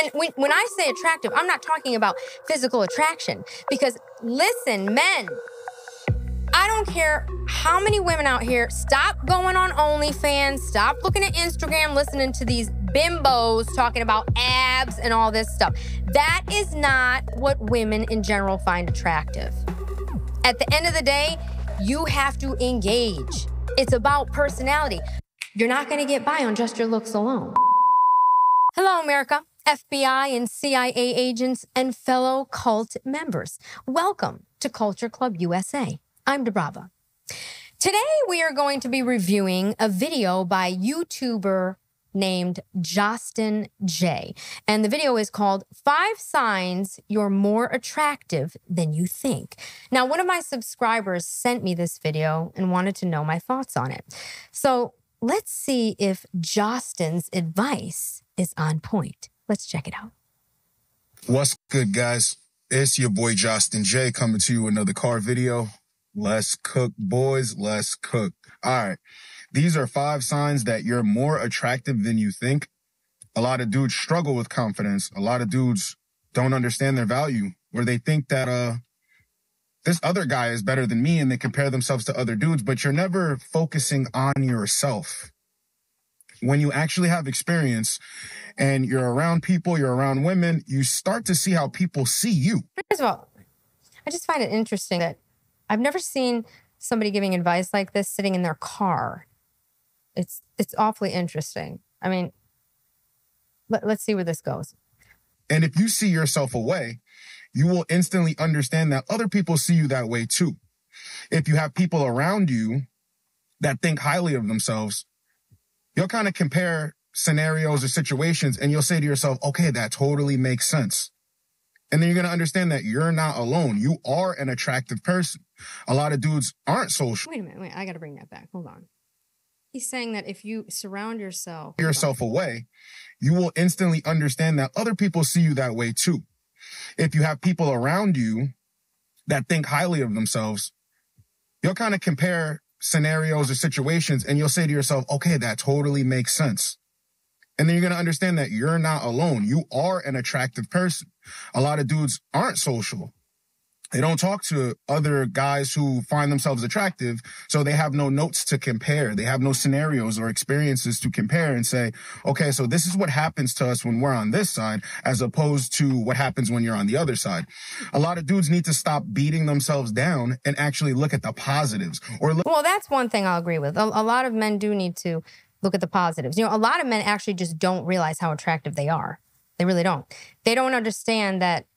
And when I say attractive, I'm not talking about physical attraction. Because listen, men, I don't care how many women out here, stop going on OnlyFans, stop looking at Instagram, listening to these bimbos talking about abs and all this stuff. That is not what women in general find attractive. At the end of the day, you have to engage. It's about personality. You're not going to get by on just your looks alone. Hello, America. FBI and CIA agents and fellow cult members. Welcome to Culture Club USA. I'm Debrava. Today, we are going to be reviewing a video by YouTuber named Justin J. And the video is called 5 Signs You're More Attractive Than You Think. Now, one of my subscribers sent me this video and wanted to know my thoughts on it. So let's see if Justin's advice is on point. Let's check it out. What's good, guys? It's your boy Justin J coming to you with another car video. Let's cook, boys. Let's cook. All right. These are 5 signs that you're more attractive than you think. A lot of dudes struggle with confidence. A lot of dudes don't understand their value, or they think that this other guy is better than me, and they compare themselves to other dudes, but you're never focusing on yourself. When you actually have experience and you're around people, you're around women, you start to see how people see you. First of all, I just find it interesting that I've never seen somebody giving advice like this sitting in their car. It's awfully interesting. I mean, let's see where this goes. And if you see yourself away, you will instantly understand that other people see you that way too. If you have people around you that think highly of themselves, you'll kind of compare scenarios or situations and you'll say to yourself, okay, that totally makes sense. And then you're going to understand that you're not alone. You are an attractive person. A lot of dudes aren't social. Wait a minute. I got to bring that back. Hold on. He's saying that if you surround yourself away, you will instantly understand that other people see you that way too. If you have people around you that think highly of themselves, you'll kind of compare scenarios or situations and you'll say to yourself, okay, that totally makes sense. And then you're going to understand that you're not alone. You are an attractive person. A lot of dudes aren't social. They don't talk to other guys who find themselves attractive, so they have no notes to compare. They have no scenarios or experiences to compare and say, okay, so this is what happens to us when we're on this side, as opposed to what happens when you're on the other side. A lot of dudes need to stop beating themselves down and actually look at the positives. Well, that's one thing I'll agree with. A lot of men do need to look at the positives. You know, a lot of men actually just don't realize how attractive they are. They really don't. They don't understand that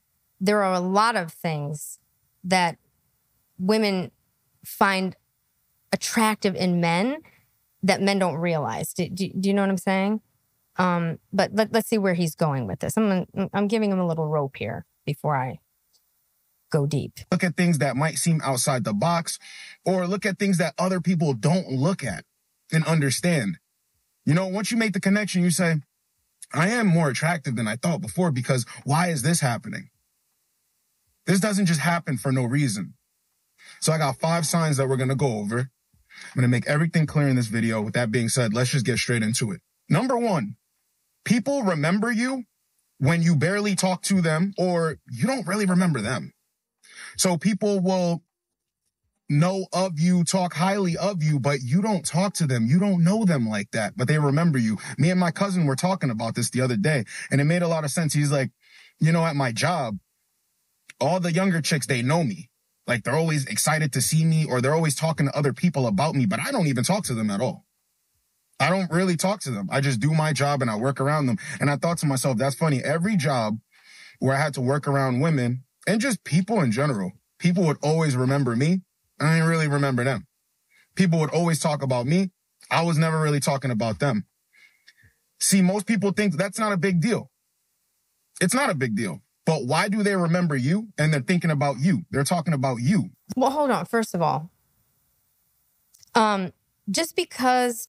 there are a lot of things that women find attractive in men that men don't realize. Do you know what I'm saying? But let's see where he's going with this. I'm giving him a little rope here before I go deep. Look at things that might seem outside the box, or look at things that other people don't look at and understand. You know, once you make the connection, you say, I am more attractive than I thought before, because why is this happening? This doesn't just happen for no reason. So I got 5 signs that we're going to go over. I'm going to make everything clear in this video. With that being said, let's just get straight into it. Number 1, people remember you when you barely talk to them, or you don't really remember them. So people will know of you, talk highly of you, but you don't talk to them. You don't know them like that, but they remember you. Me and my cousin were talking about this the other day, and it made a lot of sense. He's like, you know, at my job, all the younger chicks, they know me. Like, they're always excited to see me, or they're always talking to other people about me, but I don't even talk to them at all. I don't really talk to them. I just do my job and I work around them. And I thought to myself, that's funny. Every job where I had to work around women and just people in general, people would always remember me. I didn't really remember them. People would always talk about me. I was never really talking about them. See, most people think that's not a big deal. It's not a big deal. But why do they remember you and they're thinking about you? They're talking about you. Well, hold on. First of all, just because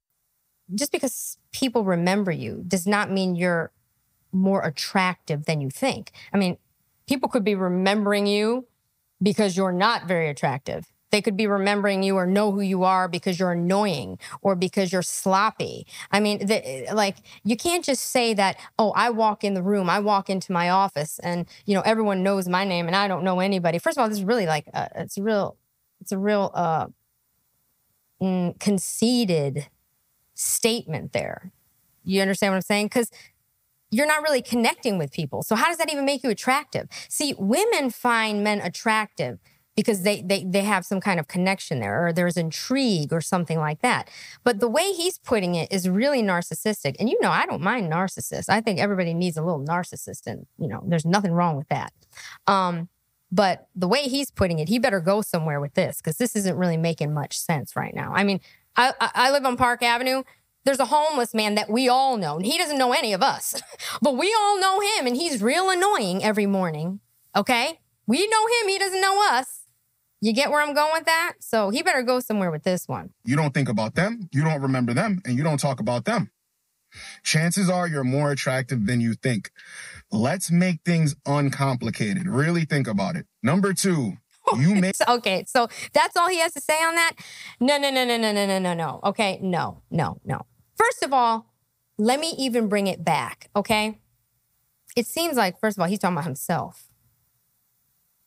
people remember you does not mean you're more attractive than you think. I mean, people could be remembering you because you're not very attractive. They could be remembering you or know who you are because you're annoying or because you're sloppy. I mean, like, you can't just say that, oh, I walk in the room, I walk into my office and, you know, everyone knows my name and I don't know anybody. First of all, this is really like, it's a real conceited statement there. You understand what I'm saying? Because you're not really connecting with people. So how does that even make you attractive? See, women find men attractive because they have some kind of connection there, or there's intrigue or something like that. But the way he's putting it is really narcissistic. And, you know, I don't mind narcissists. I think everybody needs a little narcissist, and, you know, there's nothing wrong with that. But the way he's putting it, he better go somewhere with this, because this isn't really making much sense right now. I mean, I live on Park Avenue. There's a homeless man that we all know, and he doesn't know any of us, but we all know him, and he's real annoying every morning, okay? We know him, he doesn't know us. You get where I'm going with that? So he better go somewhere with this one. You don't think about them, you don't remember them, and you don't talk about them. Chances are you're more attractive than you think. Let's make things uncomplicated. Really think about it. Number 2, you make... Okay, so that's all he has to say on that? No. Okay, no. First of all, let me even bring it back, okay? It seems like, first of all, he's talking about himself.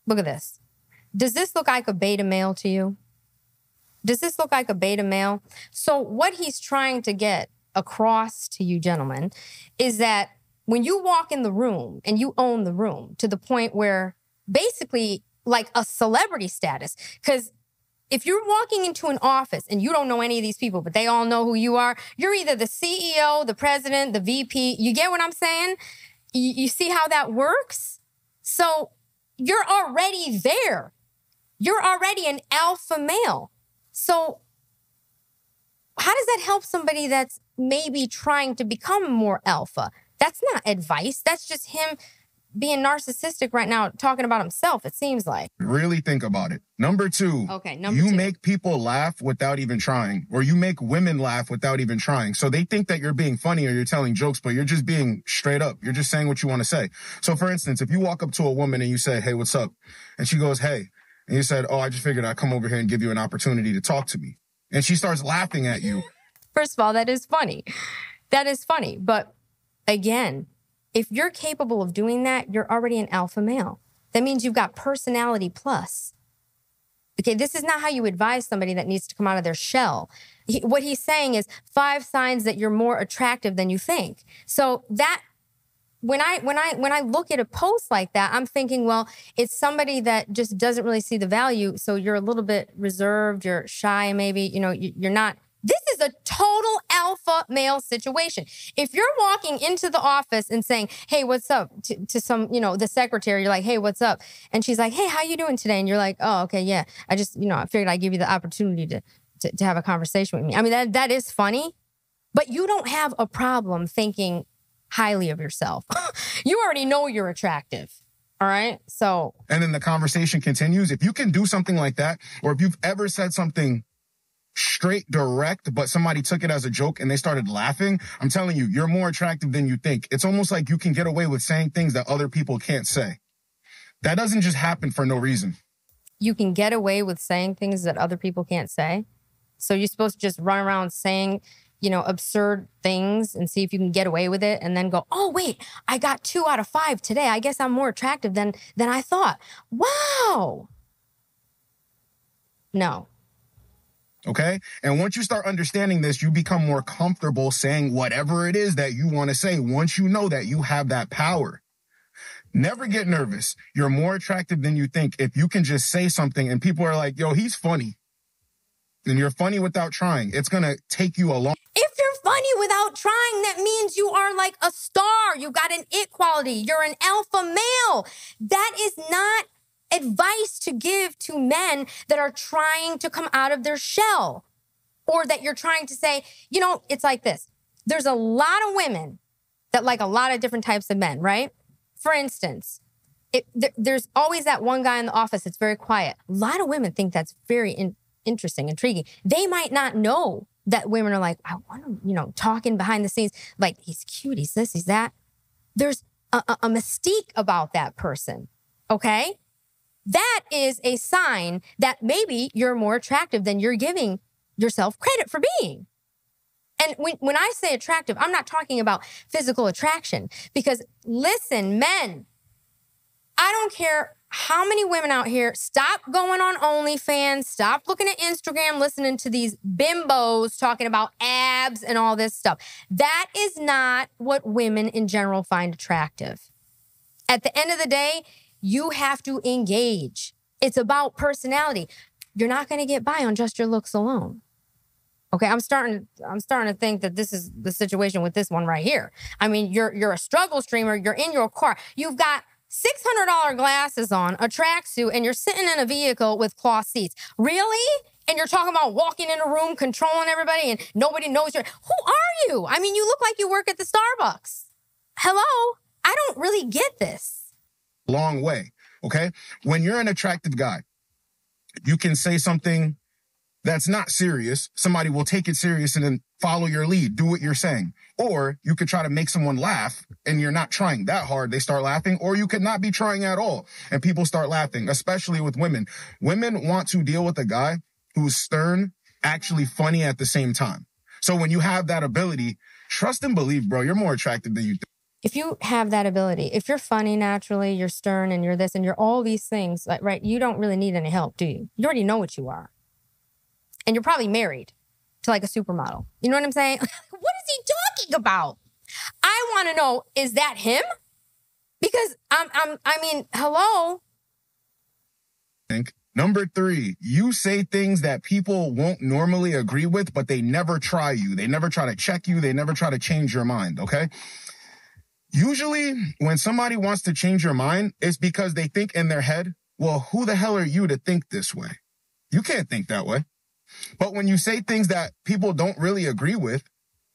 Look at this. Does this look like a beta male to you? Does this look like a beta male? So what he's trying to get across to you gentlemen is that when you walk in the room and you own the room to the point where basically like a celebrity status, because if you're walking into an office and you don't know any of these people, but they all know who you are, you're either the CEO, the president, the VP. You get what I'm saying? You see how that works? So you're already there. You're already an alpha male. So how does that help somebody that's maybe trying to become more alpha? That's not advice. That's just him being narcissistic right now, talking about himself, it seems like. Really think about it. Number 2, okay, number 2. You make people laugh without even trying, or you make women laugh without even trying. So they think that you're being funny or you're telling jokes, but you're just being straight up. You're just saying what you want to say. So for instance, if you walk up to a woman and you say, hey, what's up? And she goes, hey. And you said, oh, I just figured I'd come over here and give you an opportunity to talk to me. And she starts laughing at you. First of all, that is funny. That is funny. But again, if you're capable of doing that, you're already an alpha male. That means you've got personality plus. Okay, this is not how you advise somebody that needs to come out of their shell. What he's saying is 5 signs that you're more attractive than you think. So that, when I look at a post like that, I'm thinking, well, it's somebody that just doesn't really see the value. So you're a little bit reserved, you're shy, maybe, you know, you're not. This is a total alpha male situation. If you're walking into the office and saying, hey, what's up, to some, you know, the secretary, you're like, hey, what's up? And she's like, hey, how you doing today? And you're like, oh, okay, yeah. I just, you know, I figured I'd give you the opportunity to have a conversation with me. I mean, that is funny, but you don't have a problem thinking highly of yourself. You already know you're attractive. All right. So. And then the conversation continues. If you can do something like that, or if you've ever said something straight, direct, but somebody took it as a joke and they started laughing, I'm telling you, you're more attractive than you think. It's almost like you can get away with saying things that other people can't say. That doesn't just happen for no reason. You can get away with saying things that other people can't say. So you're supposed to just run around saying, you know, absurd things and see if you can get away with it, and then go, oh, wait, I got 2 out of 5 today. I guess I'm more attractive than I thought. Wow. No. Okay? And once you start understanding this, you become more comfortable saying whatever it is that you want to say once you know that you have that power. Never get nervous. You're more attractive than you think if you can just say something and people are like, yo, he's funny. And you're funny without trying. It's going to take you a long... If you're funny without trying, that means you are like a star. You got an it quality. You're an alpha male. That is not advice to give to men that are trying to come out of their shell, or that you're trying to say, you know, it's like this. There's a lot of women that like a lot of different types of men, right? For instance, there's always that one guy in the office that's very quiet. A lot of women think that's very interesting, intriguing. They might not know that women are like, I want to, you know, talking behind the scenes, like he's cute, he's this, he's that. There's a mystique about that person, okay? that is a sign that maybe you're more attractive than you're giving yourself credit for being. And when I say attractive, I'm not talking about physical attraction, because listen, men, I don't care how many women out here, stop going on OnlyFans, stop looking at Instagram, listening to these bimbos talking about abs and all this stuff. That is not what women in general find attractive. At the end of the day, you have to engage. It's about personality. You're not going to get by on just your looks alone. Okay, I'm starting to think that this is the situation with this one right here. I mean, you're a struggle streamer, you're in your car, you've got $600 glasses on, a tracksuit, and you're sitting in a vehicle with cloth seats. Really? And you're talking about walking in a room, controlling everybody, and nobody knows you're... Who are you? I mean, you look like you work at the Starbucks. Hello? I don't really get this. Long way, okay? When you're an attractive guy, you can say something that's not serious. Somebody will take it serious and then follow your lead, do what you're saying. Or you could try to make someone laugh and you're not trying that hard. They start laughing, or you could not be trying at all and people start laughing, especially with women. Women want to deal with a guy who's stern, actually funny at the same time. So when you have that ability, trust and believe, bro, you're more attractive than you think. If you have that ability, if you're funny naturally, you're stern and you're this and you're all these things, like, right, you don't really need any help, do you? You already know what you are. And you're probably married to like a supermodel. You know what I'm saying? What is he talking about? I want to know, is that him? Because I mean, hello? Number 3, you say things that people won't normally agree with, but they never try you. They never try to check you. They never try to change your mind, okay? Usually when somebody wants to change your mind, it's because they think in their head, well, who the hell are you to think this way? You can't think that way. But when you say things that people don't really agree with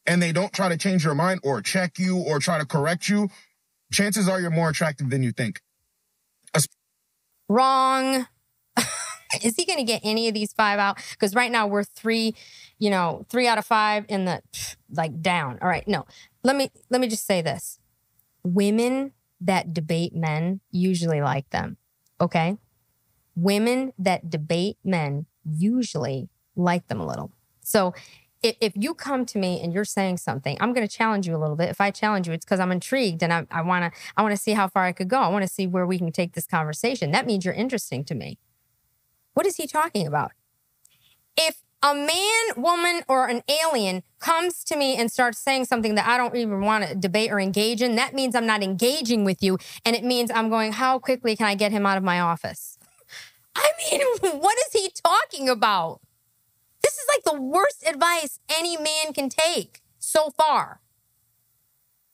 and they don't try to change your mind or check you or try to correct you, chances are you're more attractive than you think. Wrong. Is he going to get any of these 5 out? Because right now we're 3 out of 5 in the, like, down. All right, no. Let me just say this. Women that debate men usually like them, okay? Women that debate men usually like them a little. So if you come to me and you're saying something, I'm going to challenge you a little bit. If I challenge you, it's because I'm intrigued and I want to see how far I could go. I want to see where we can take this conversation. That means you're interesting to me. What is he talking about? If a man, woman, or an alien comes to me and starts saying something that I don't even want to debate or engage in, that means I'm not engaging with you. And it means I'm going, how quickly can I get him out of my office? I mean, what is he talking about? This is like the worst advice any man can take so far.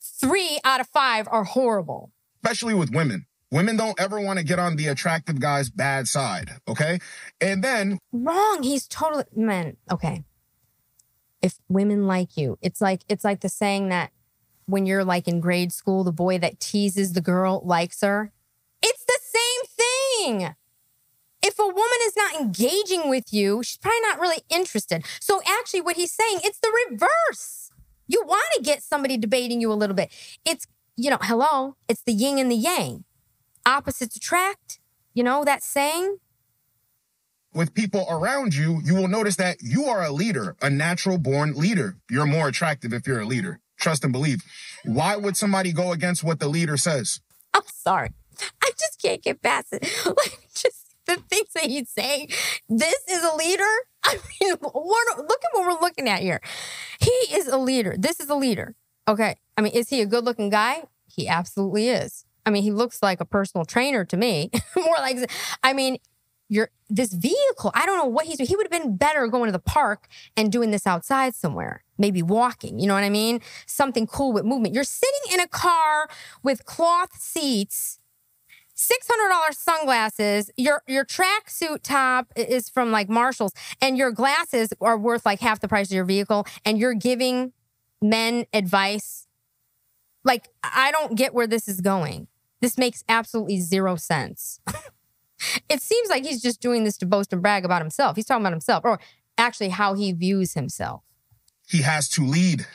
3 out of 5 are horrible. Especially with women. Women don't ever want to get on the attractive guy's bad side, okay? And then... Wrong. He's totally... Man, okay. If women like you, it's like the saying that when you're like in grade school, the boy that teases the girl likes her. It's the same thing. If a woman is not engaging with you, she's probably not really interested. So actually what he's saying, it's the reverse. You want to get somebody debating you a little bit. It's, hello, it's the yin and the yang. Opposites attract, that saying? With people around you, you will notice that you are a leader, a natural born leader. You're more attractive if you're a leader. Trust and believe. Why would somebody go against what the leader says? I'm sorry. I just can't get past it. Like, just the things that he's saying. This is a leader? I mean, look at what we're looking at here. He is a leader. This is a leader. Okay. I mean, is he a good-looking guy? He absolutely is. I mean, he looks like a personal trainer to me. More like, I mean, this vehicle, I don't know what he would have been better going to the park and doing this outside somewhere. Maybe walking, you know what I mean? Something cool with movement. You're sitting in a car with cloth seats, $600 sunglasses, your tracksuit top is from like Marshall's, and your glasses are worth like half the price of your vehicle, and you're giving men advice. Like, I don't get where this is going. This makes absolutely zero sense. It seems like he's just doing this to boast and brag about himself. He's talking about himself, or actually how he views himself. He has to lead.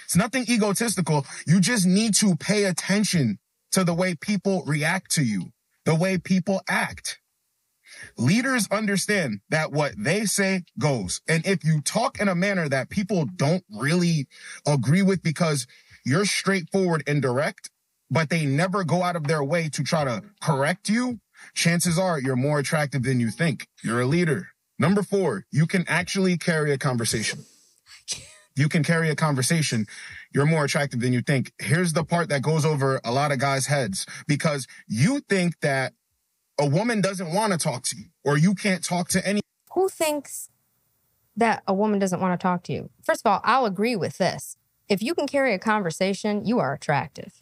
It's nothing egotistical. You just need to pay attention to the way people react to you. the way people act. Leaders understand that what they say goes. And if you talk in a manner that people don't really agree with because you're straightforward and direct, but they never go out of their way to try to correct you, chances are you're more attractive than you think. You're a leader. Number 4, you can actually carry a conversation. You can carry a conversation. You're more attractive than you think. Here's the part that goes over a lot of guys' heads, because you think that a woman doesn't want to talk to you, or you can't talk to any. Who thinks that a woman doesn't want to talk to you? First of all, I'll agree with this. If you can carry a conversation, you are attractive.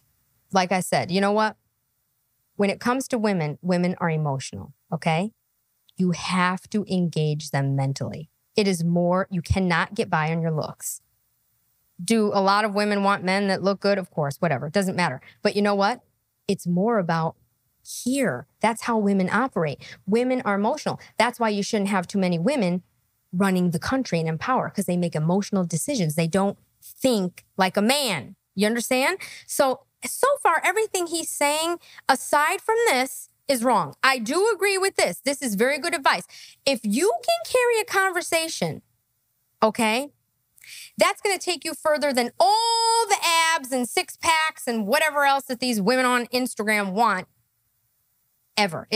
Like I said, you know what? When it comes to women, women are emotional, okay? You have to engage them mentally. It is more, you cannot get by on your looks. Do a lot of women want men that look good? Of course, whatever, it doesn't matter. But you know what? It's more about here. That's how women operate. Women are emotional. That's why you shouldn't have too many women running the country and in power, because they make emotional decisions. They don't think like a man. You understand? So far, everything he's saying, aside from this, is wrong. I do agree with this. This is very good advice. If you can carry a conversation, okay, that's going to take you further than all the abs and six packs and whatever else that these women on Instagram want ever.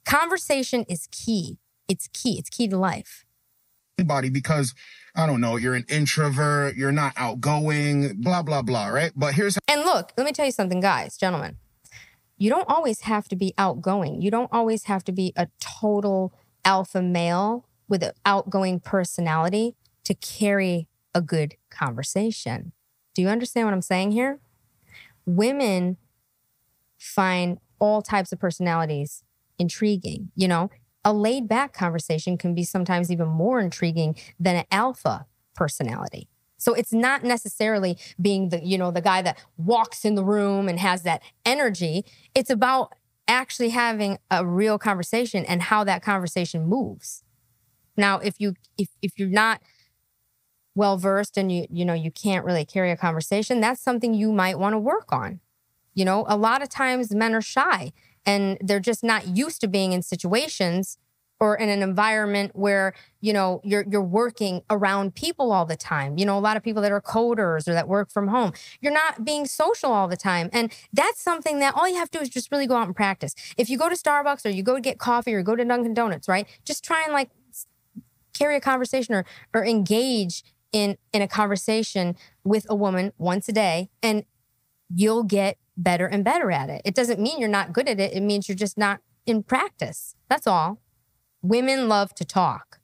Conversation is key. It's key. It's key to life. Anybody, because I don't know, you're an introvert, you're not outgoing, blah, blah, blah, right? But here's... And look, let me tell you something, guys, gentlemen. You don't always have to be outgoing. You don't always have to be a total alpha male with an outgoing personality to carry a good conversation. Do you understand what I'm saying here? Women find all types of personalities intriguing. You know, a laid back conversation can be sometimes even more intriguing than an alpha personality. So it's not necessarily being the guy that walks in the room and has that energy. It's about actually having a real conversation and how that conversation moves. Now, if you're not well versed and you can't really carry a conversation, that's something you might want to work on. You know, a lot of times men are shy and they're just not used to being in situations or in an environment where, you're working around people all the time. You know, a lot of people that are coders or that work from home, you're not being social all the time. And that's something that all you have to do is just really go out and practice. If you go to Starbucks or you go to get coffee or go to Dunkin' Donuts, right? Just try and carry a conversation or engage in a conversation with a woman once a day, and you'll get better and better at it. It doesn't mean you're not good at it. It means you're just not in practice. That's all. Women love to talk.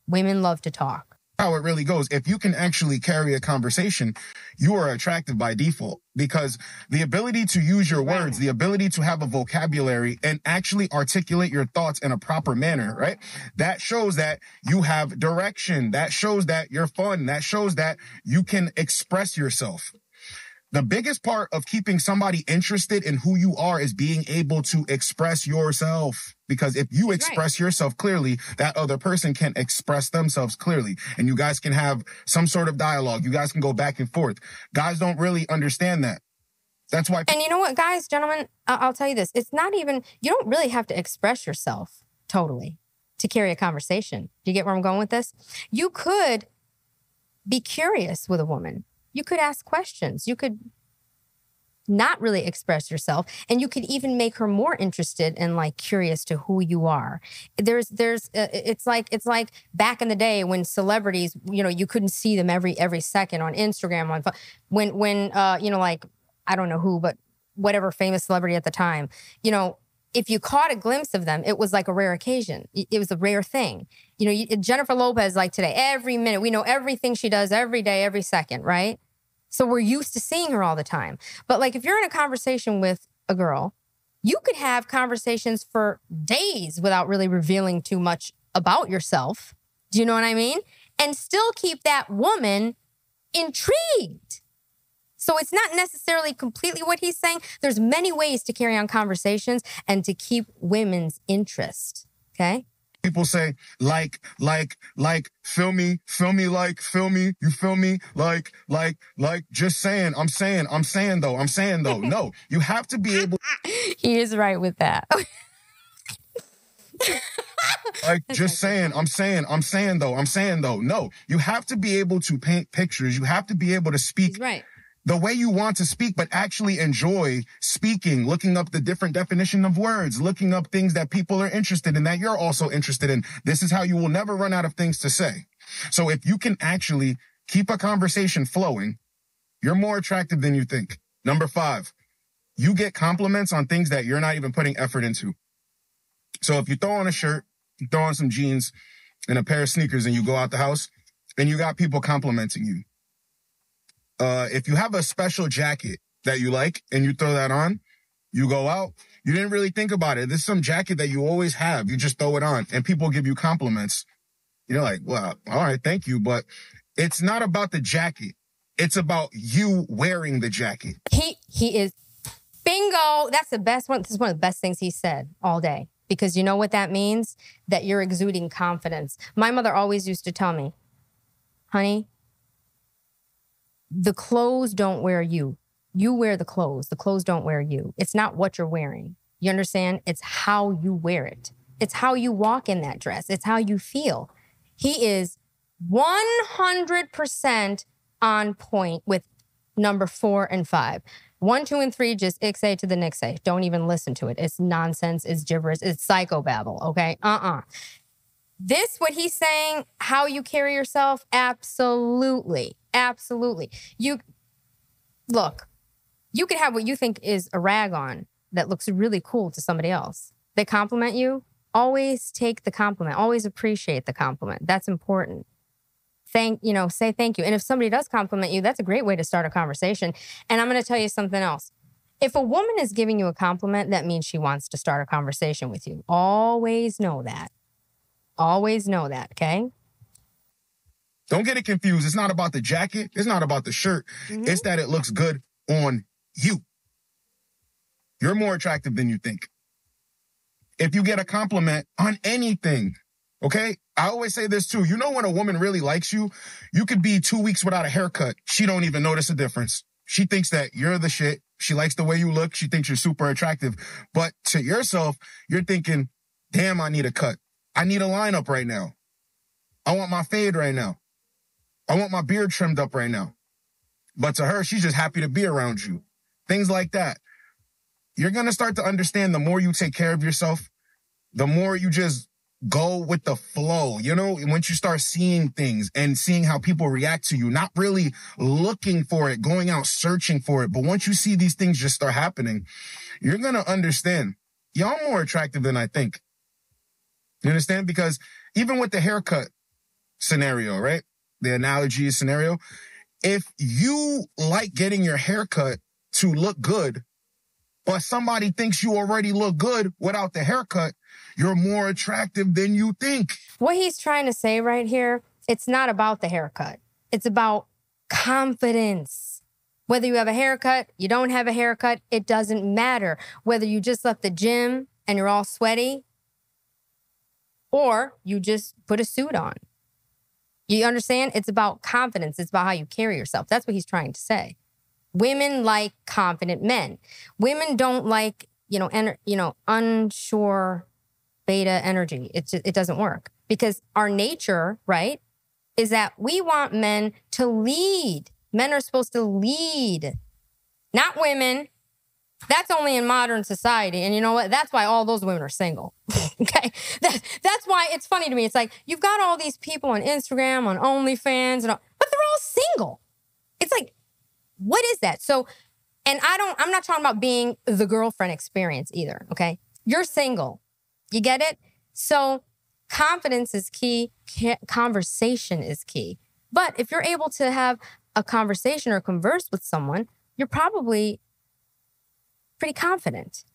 Women love to talk. How it really goes. If you can actually carry a conversation, you are attractive by default, because the ability to use your words, the ability to have a vocabulary and actually articulate your thoughts in a proper manner, right? That shows that you have direction. That shows that you're fun. That shows that you can express yourself. The biggest part of keeping somebody interested in who you are is being able to express yourself. Because if you express yourself clearly, that other person can express themselves clearly. And you guys can have some sort of dialogue. You guys can go back and forth. Guys don't really understand that. That's why... And you know what, guys, gentlemen, I'll tell you this. It's not even... You don't really have to express yourself totally to carry a conversation. Do you get where I'm going with this? You could be curious with a woman. You could ask questions. You could not really express yourself, and you could even make her more interested and curious to who you are. It's like back in the day when celebrities, you couldn't see them every second on Instagram, when I don't know who, but whatever famous celebrity at the time, if you caught a glimpse of them, it was like a rare occasion. It was a rare thing. Jennifer Lopez, today, every minute, we know everything she does every day, every second, right? So we're used to seeing her all the time. But if you're in a conversation with a girl, you could have conversations for days without really revealing too much about yourself. Do you know what I mean? And still keep that woman intrigued. So it's not necessarily completely what he's saying. There's many ways to carry on conversations and to keep women's interest, okay? People say, feel me, you feel me, just saying, I'm saying though. No, you have to be able. He is right with that. Just saying, I'm saying though. No, you have to be able to paint pictures. You have to be able to speak. He's right. The way you want to speak, but actually enjoy speaking, looking up the different definition of words, looking up things that people are interested in, that you're also interested in. This is how you will never run out of things to say. So if you can actually keep a conversation flowing, you're more attractive than you think. Number 5, you get compliments on things that you're not even putting effort into. So if you throw on a shirt, you throw on some jeans and a pair of sneakers and you go out the house and you got people complimenting you. If you have a special jacket that you like and you throw that on, you go out, you didn't really think about it. This is some jacket that you always have. You just throw it on and people give you compliments. You're like, well, all right, thank you. But it's not about the jacket. It's about you wearing the jacket. He is bingo. That's the best one. This is one of the best things he said all day, because you know what that means? That you're exuding confidence. My mother always used to tell me, honey, the clothes don't wear you. You wear the clothes. The clothes don't wear you. It's not what you're wearing. You understand? It's how you wear it. It's how you walk in that dress. It's how you feel. He is 100% on point with number 4 and 5. 1, 2, and 3, just ixay to the nixay. Don't even listen to it. It's nonsense. It's gibberish. It's psychobabble, okay? This, what he's saying, how you carry yourself, absolutely. Absolutely. You could have what you think is a rag on that looks really cool to somebody else. They compliment you. Always take the compliment. Always appreciate the compliment. That's important. Say thank you. And if somebody does compliment you, that's a great way to start a conversation. And I'm going to tell you something else. If a woman is giving you a compliment, that means she wants to start a conversation with you. Always know that. Always know that, okay? Don't get it confused. It's not about the jacket. It's not about the shirt. Mm-hmm. It's that it looks good on you. You're more attractive than you think. If you get a compliment on anything, okay? I always say this too. You know when a woman really likes you, you could be 2 weeks without a haircut. She don't even notice a difference. She thinks that you're the shit. She likes the way you look. She thinks you're super attractive. But to yourself, you're thinking, damn, I need a cut. I need a lineup right now. I want my fade right now. I want my beard trimmed up right now. But to her, she's just happy to be around you. Things like that. You're going to start to understand the more you take care of yourself, the more you just go with the flow. You know, once you start seeing things and seeing how people react to you, not really looking for it, going out searching for it. But once you see these things just start happening, you're going to understand, y'all more attractive than I think. You understand? Because even with the haircut scenario, right? The analogy scenario, if you like getting your haircut to look good, but somebody thinks you already look good without the haircut, you're more attractive than you think. What he's trying to say right here, it's not about the haircut. It's about confidence. Whether you have a haircut, you don't have a haircut, it doesn't matter. Whether you just left the gym and you're all sweaty, or you just put a suit on. You understand? It's about confidence. It's about how you carry yourself. That's what he's trying to say. Women like confident men. Women don't like, unsure beta energy. It doesn't work, because our nature, right, is that we want men to lead. Men are supposed to lead, not women. That's only in modern society. And you know what? That's why all those women are single. Okay? That's why it's funny to me. It's like, you've got all these people on Instagram, on OnlyFans, but they're all single. It's like, what is that? So, and I'm not talking about being the girlfriend experience either, okay? You're single. You get it? So confidence is key. Conversation is key. But if you're able to have a conversation or converse with someone, you're probably pretty confident,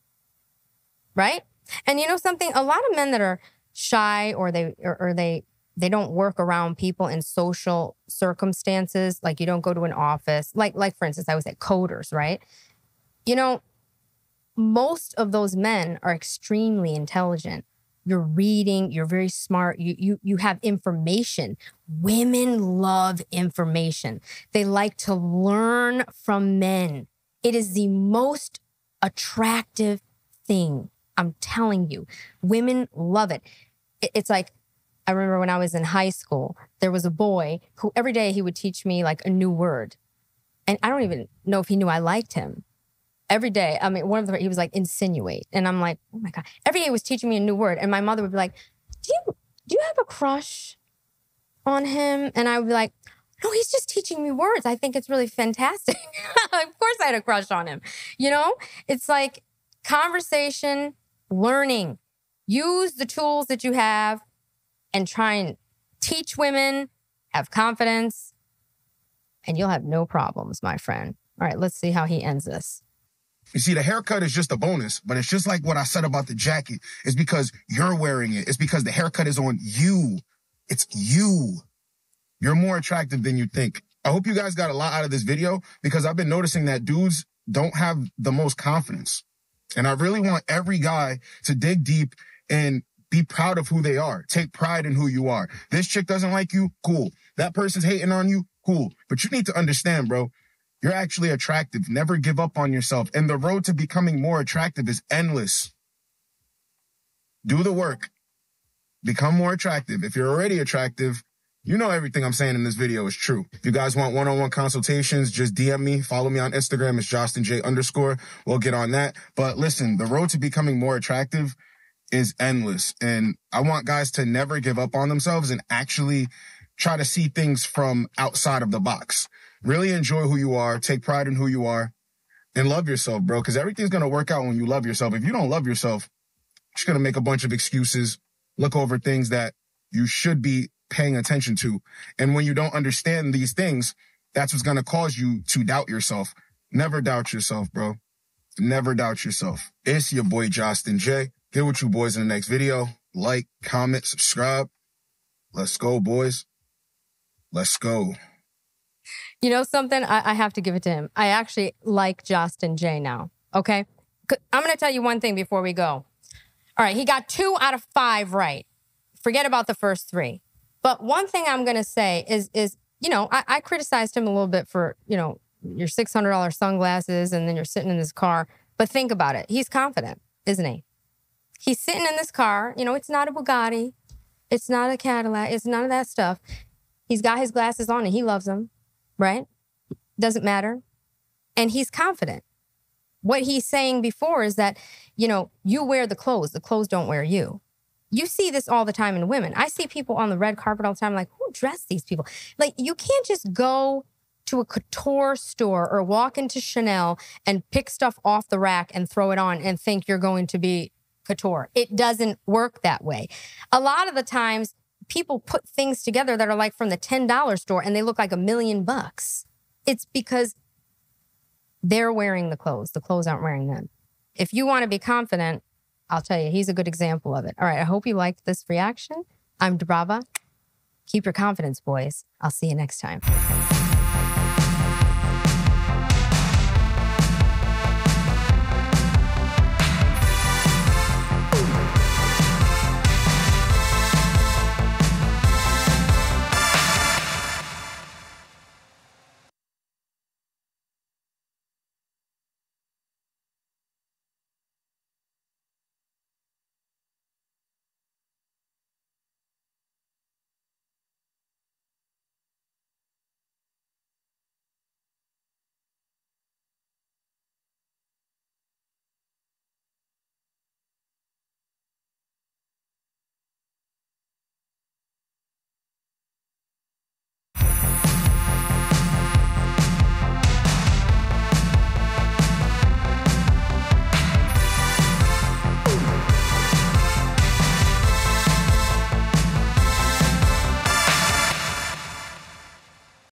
right? And you know something? A lot of men that are shy or they don't work around people in social circumstances, like you don't go to an office, like for instance, I was at Coders, right? You know, most of those men are extremely intelligent. you're reading, you're very smart, you have information. Women love information. They like to learn from men. It is the most attractive thing. I'm telling you, women love it. It's like, I remember when I was in high school, there was a boy who every day he would teach me like a new word. And I don't even know if he knew I liked him. Every day, I mean, he was like, insinuate. And I'm like, oh my God. Every day he was teaching me a new word. And my mother would be like, do you have a crush on him? And I would be like, no, he's just teaching me words. I think it's really fantastic. Of course I had a crush on him. You know, it's like conversation, learning. Use the tools that you have and try and teach women, have confidence, and you'll have no problems, my friend. All right, let's see how he ends this. You see, the haircut is just a bonus, but it's just like what I said about the jacket. It's because you're wearing it. It's because the haircut is on you. It's you. You're more attractive than you think. I hope you guys got a lot out of this video because I've been noticing that dudes don't have the most confidence. And I really want every guy to dig deep and be proud of who they are. Take pride in who you are. This chick doesn't like you? Cool. That person's hating on you? Cool. But you need to understand, bro, you're actually attractive. Never give up on yourself. And the road to becoming more attractive is endless. Do the work. Become more attractive. If you're already attractive, you know everything I'm saying in this video is true. If you guys want one-on-one consultations, just DM me. Follow me on Instagram. It's JostinJ_. We'll get on that. But listen, the road to becoming more attractive is endless. And I want guys to never give up on themselves and actually try to see things from outside of the box. Really enjoy who you are. Take pride in who you are. And love yourself, bro. Because everything's going to work out when you love yourself. If you don't love yourself, you're just going to make a bunch of excuses. Look over things that you should be paying attention to. And when you don't understand these things, that's what's going to cause you to doubt yourself. Never doubt yourself, bro. Never doubt yourself. It's your boy, Jostin J. Get with you boys in the next video. Like, comment, subscribe. Let's go, boys. Let's go. You know something? I have to give it to him. I actually like Jostin J now, okay? I'm going to tell you one thing before we go. All right, he got 2 out of 5 right. Forget about the first 3. But one thing I'm going to say is, you know, I criticized him a little bit for, you know, your $600 sunglasses and then you're sitting in this car. But think about it. He's confident, isn't he? He's sitting in this car. You know, it's not a Bugatti. It's not a Cadillac. It's none of that stuff. He's got his glasses on and he loves them, right? Doesn't matter. And he's confident. What he's saying before is that, you know, you wear the clothes don't wear you. You see this all the time in women. I see people on the red carpet all the time, like, who dressed these people? Like, you can't just go to a couture store or walk into Chanel and pick stuff off the rack and throw it on and think you're going to be couture. It doesn't work that way. A lot of the times, people put things together that are like from the $10 store and they look like $1 million. It's because they're wearing the clothes aren't wearing them. If you want to be confident, I'll tell you, he's a good example of it. All right, I hope you liked this reaction. I'm Dubrava. Keep your confidence, boys. I'll see you next time.